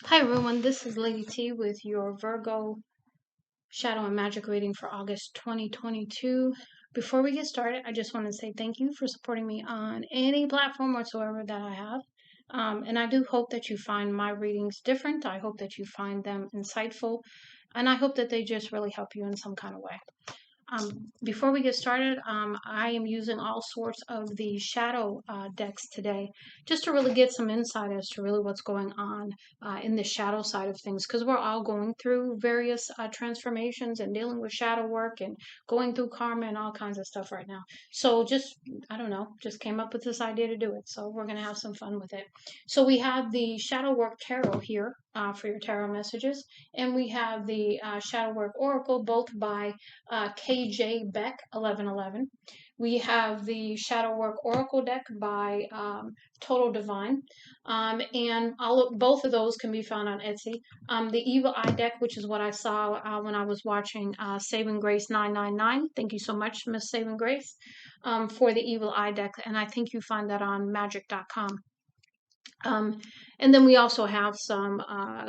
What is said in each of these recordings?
Hi everyone, this is Lady T with your Virgo Shadow and Magic reading for August 2022. Before we get started, I just want to say thank you for supporting me on any platform whatsoever that I have. And I do hope that you find my readings different. I hope that you find them insightful. And I hope that they just really help you in some kind of way. Before we get started, I am using all sorts of the shadow decks today just to really get some insight as to really what's going on in the shadow side of things, because we're all going through various transformations and dealing with shadow work and going through karma and all kinds of stuff right now. So I don't know, just came up with this idea to do it. So we're going to have some fun with it. So we have the Shadow Work Tarot here for your tarot messages, and we have the Shadow Work Oracle, both by KJ Beck 1111. We have the Shadow Work Oracle deck by Total Divine, and both of those can be found on Etsy. The Evil Eye deck, which is what I saw when I was watching Saving Grace 999. Thank you so much, Miss Saving Grace, for the Evil Eye deck, and I think you find that on magic.com. And then we also have some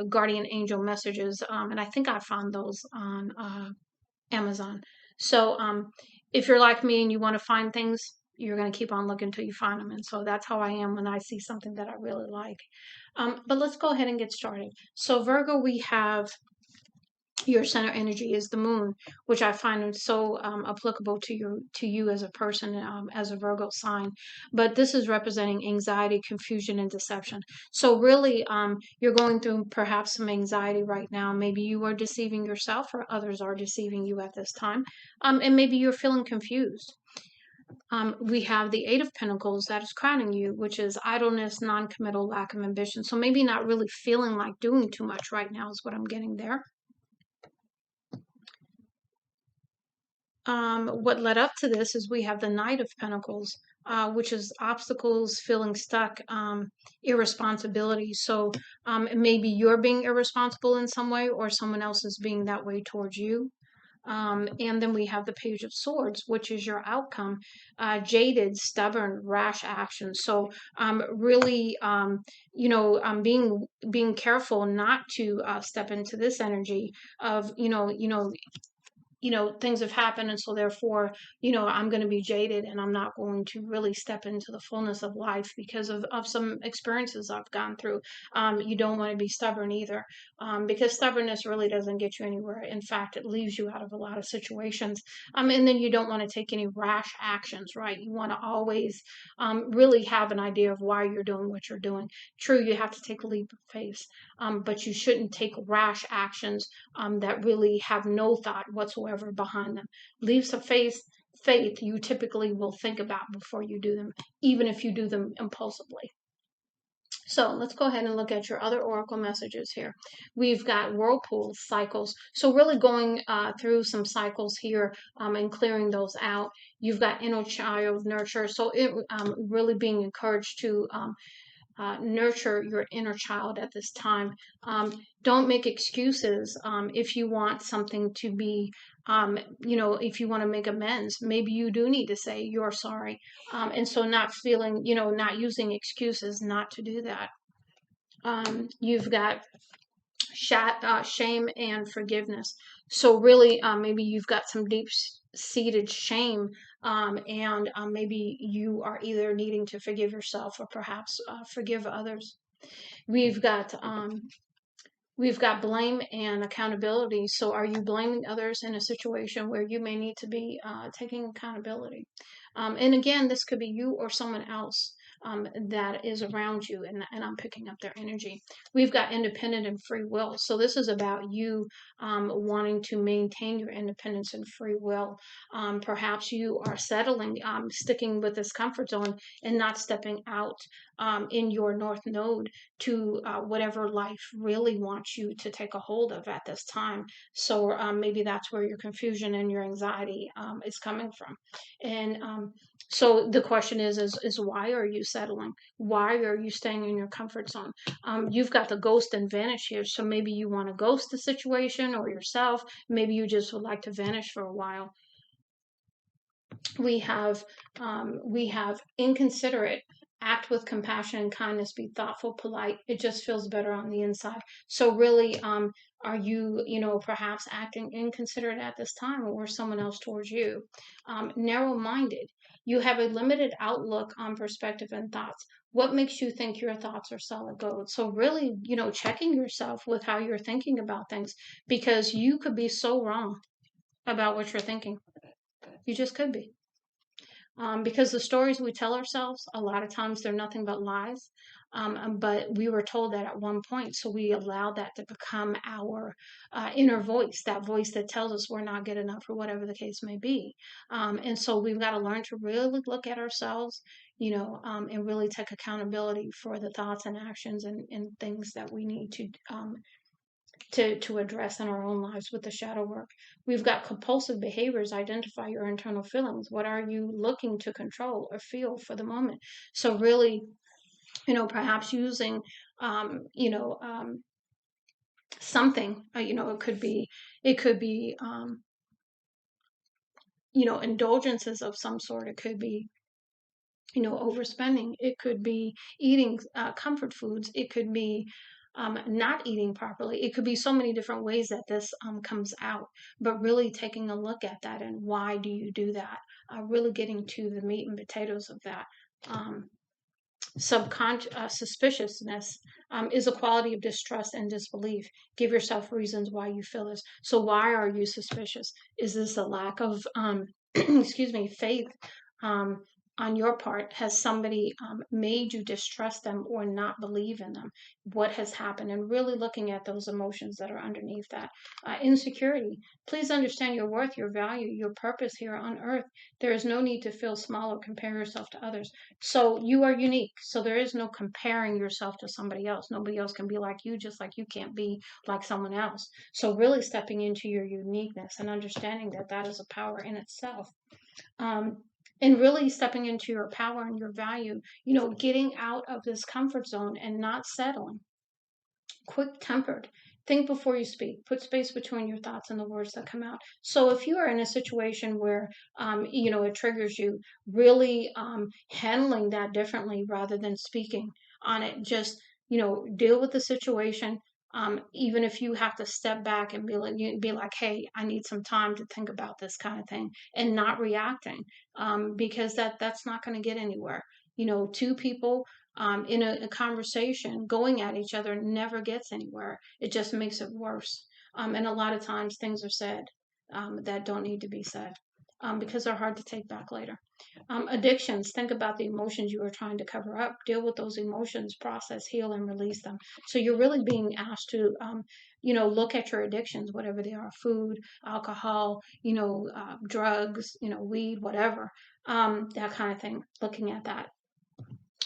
guardian angel messages, and I think I found those on Amazon. So if you're like me and you want to find things, you're going to keep on looking until you find them. And so that's how I am when I see something that I really like. But let's go ahead and get started. So Virgo, we have your center energy is the moon, which I find so applicable to you as a person, as a Virgo sign. But this is representing anxiety, confusion, and deception. So really, you're going through perhaps some anxiety right now. Maybe you are deceiving yourself, or others are deceiving you at this time, and maybe you're feeling confused. We have the Eight of Pentacles that is crowning you, which is idleness, non-committal, lack of ambition. So maybe not really feeling like doing too much right now is what I'm getting there. What led up to this is we have the Knight of Pentacles, which is obstacles, feeling stuck, irresponsibility. So maybe you're being irresponsible in some way, or someone else is being that way towards you. And then we have the Page of Swords, which is your outcome, jaded, stubborn, rash actions. So really, being careful not to step into this energy of things have happened, and so therefore I'm going to be jaded and I'm not going to really step into the fullness of life because of some experiences I've gone through. You don't want to be stubborn either, because stubbornness really doesn't get you anywhere. In fact, it leaves you out of a lot of situations. And then you don't want to take any rash actions, right? You want to always really have an idea of why you're doing what you're doing. True, you have to take a leap of faith, but you shouldn't take rash actions that really have no thought whatsoever behind them. Leaps of faith you typically will think about before you do them, even if you do them impulsively. So let's go ahead and look at your other oracle messages here. We've got whirlpool cycles. So really going through some cycles here and clearing those out. You've got inner child nurture. So it really being encouraged to nurture your inner child at this time. Don't make excuses if you want something to be, if you want to make amends, maybe you do need to say you're sorry. And so not feeling, not using excuses not to do that. You've got shame and forgiveness. So really, maybe you've got some deep-seated shame, and maybe you are either needing to forgive yourself or perhaps forgive others. We've got blame and accountability. So are you blaming others in a situation where you may need to be taking accountability? And again, this could be you or someone else that is around you, and I'm picking up their energy. We've got independent and free will. So this is about you wanting to maintain your independence and free will. Perhaps you are settling, sticking with this comfort zone and not stepping out in your North Node to whatever life really wants you to take a hold of at this time. So maybe that's where your confusion and your anxiety is coming from. And so the question is why are you settling? Why are you staying in your comfort zone? You've got the ghost and vanish here. So maybe you want to ghost the situation or yourself. Maybe you just would like to vanish for a while. We have inconsiderate. act with compassion and kindness, be thoughtful, polite. It just feels better on the inside. So really, are you, perhaps acting inconsiderate at this time, or someone else towards you? Narrow-minded. You have a limited outlook on perspective and thoughts. What makes you think your thoughts are solid gold? So really, checking yourself with how you're thinking about things, because you could be so wrong about what you're thinking. You just could be. Because the stories we tell ourselves, a lot of times they're nothing but lies. But we were told that at one point, so we allow that to become our inner voice, that voice that tells us we're not good enough, or whatever the case may be. And so we've got to learn to really look at ourselves, and really take accountability for the thoughts and actions and things that we need to address in our own lives with the shadow work. We've got compulsive behaviors. Identify your internal feelings. What are you looking to control or feel for the moment? So really, perhaps using, something. It could be, indulgences of some sort. It could be, overspending. It could be eating comfort foods. It could be not eating properly. It could be so many different ways that this comes out, but really taking a look at that and why do you do that? Really getting to the meat and potatoes of that. Um, Suspiciousness is a quality of distrust and disbelief. Give yourself reasons why you feel this. So why are you suspicious? Is this a lack of excuse me, faith um, on your part? Has somebody made you distrust them or not believe in them? What has happened? And really looking at those emotions that are underneath that. Insecurity. Please understand your worth, your value, your purpose here on earth. There is no need to feel small or compare yourself to others. So you are unique. So there is no comparing yourself to somebody else. Nobody else can be like you, just like you can't be like someone else. So really stepping into your uniqueness and understanding that that is a power in itself. Um, and really stepping into your power and your value, getting out of this comfort zone and not settling. Quick tempered. Think before you speak. Put space between your thoughts and the words that come out. So if you are in a situation where, it triggers you, really handling that differently rather than speaking on it. Just, deal with the situation. Even if you have to step back and be like, hey, I need some time to think about this kind of thing, and not reacting, because that's not going to get anywhere. Two people in a conversation going at each other never gets anywhere. It just makes it worse. And a lot of times things are said that don't need to be said, because they're hard to take back later. Addictions. Think about the emotions you are trying to cover up. Deal with those emotions, process, heal, and release them. So you're really being asked to, look at your addictions, whatever they are: food, alcohol, drugs, weed, whatever, that kind of thing. Looking at that.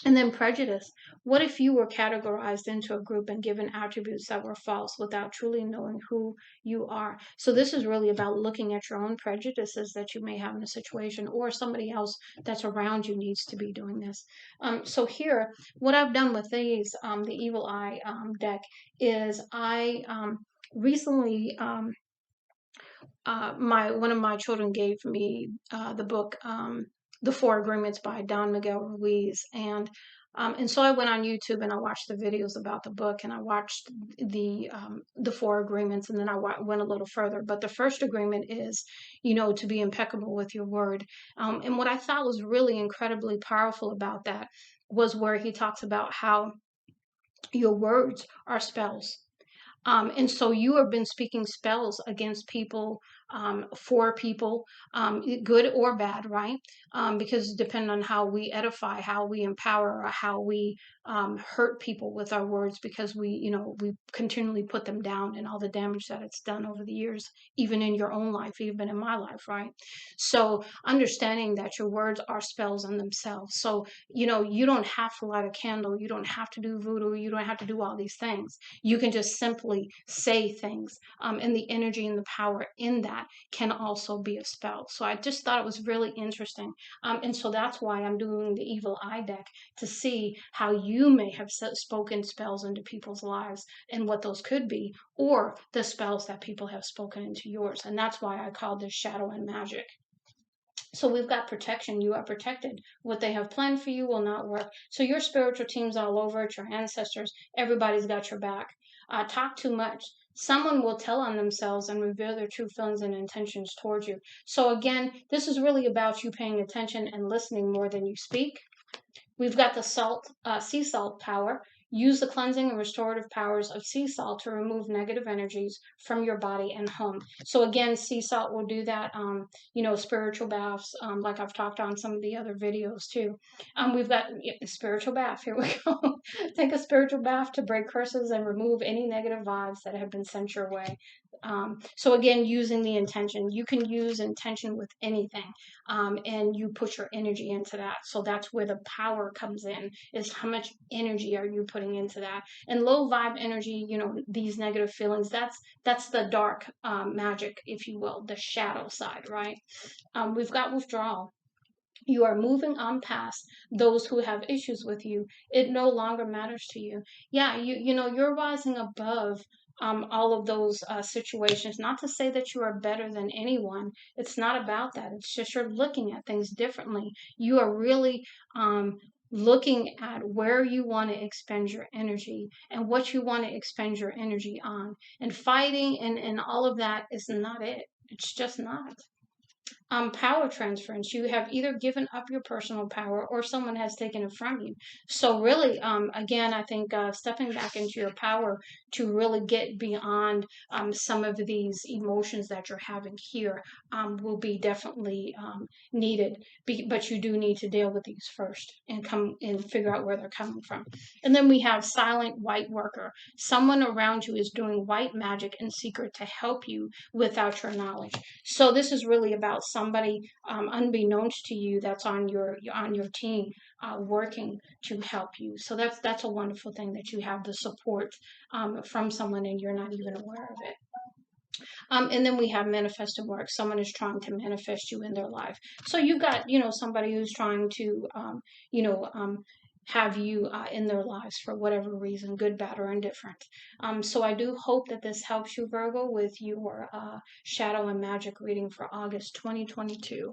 And then prejudice. What if you were categorized into a group and given attributes that were false without truly knowing who you are? So this is really about looking at your own prejudices that you may have in a situation, or somebody else that's around you needs to be doing this. So here, what I've done with these, the Evil Eye deck, is I recently my one of my children gave me the book The Four Agreements by Don Miguel Ruiz, and so I went on YouTube and I watched the videos about the book, and I watched the Four Agreements, and then I went a little further. But the first agreement is, to be impeccable with your word. And what I thought was really incredibly powerful about that was where he talks about how your words are spells. And so you have been speaking spells against people, for people, good or bad, right? Because depending on how we edify, how we empower, or how we hurt people with our words, because we continually put them down, and all the damage that it's done over the years, even in your own life, even in my life, right? So understanding that your words are spells in themselves. So, you don't have to light a candle. You don't have to do voodoo. You don't have to do all these things. You can just simply say things, and the energy and the power in that can also be a spell. So I just thought it was really interesting, and so that's why I'm doing the Evil Eye deck, to see how you may have spoken spells into people's lives and what those could be, or the spells that people have spoken into yours. And that's why I call this Shadow and Magic. So we've got protection. You are protected. What they have planned for you will not work. So your spiritual team's all over it, your ancestors, everybody's got your back. Talk too much. Someone will tell on themselves and reveal their true feelings and intentions towards you. So again, this is really about you paying attention and listening more than you speak. We've got the sea salt power. Use the cleansing and restorative powers of sea salt to remove negative energies from your body and home. So again, sea salt will do that. Spiritual baths, like I've talked on some of the other videos too. We've got spiritual bath. Here we go. Take a spiritual bath to break curses and remove any negative vibes that have been sent your way. So again, using the intention, you can use intention with anything, and you put your energy into that. So that's where the power comes in, is how much energy are you putting into that. And low vibe energy, these negative feelings, that's the dark magic, if you will, the shadow side, right? We've got withdrawal. You are moving on past those who have issues with you. It no longer matters to you. Yeah, you're rising above all of those situations. Not to say that you are better than anyone. It's not about that. It's just you're looking at things differently. You are really looking at where you want to expend your energy and what you want to expend your energy on. And fighting and all of that is not it. It's just not. Power transference. You have either given up your personal power or someone has taken it from you. So really, again, I think stepping back into your power to really get beyond some of these emotions that you're having here will be definitely needed. But you do need to deal with these first and come and figure out where they're coming from. And then we have silent white worker. Someone around you is doing white magic in secret to help you without your knowledge. So this is really about somebody unbeknownst to you that's on your team working to help you. So that's a wonderful thing that you have the support from someone and you're not even aware of it. And then we have manifested work. Someone is trying to manifest you in their life. So you've got, somebody who's trying to, have you in their lives for whatever reason, good, bad, or indifferent. So I do hope that this helps you, Virgo, with your shadow and magic reading for August 2022.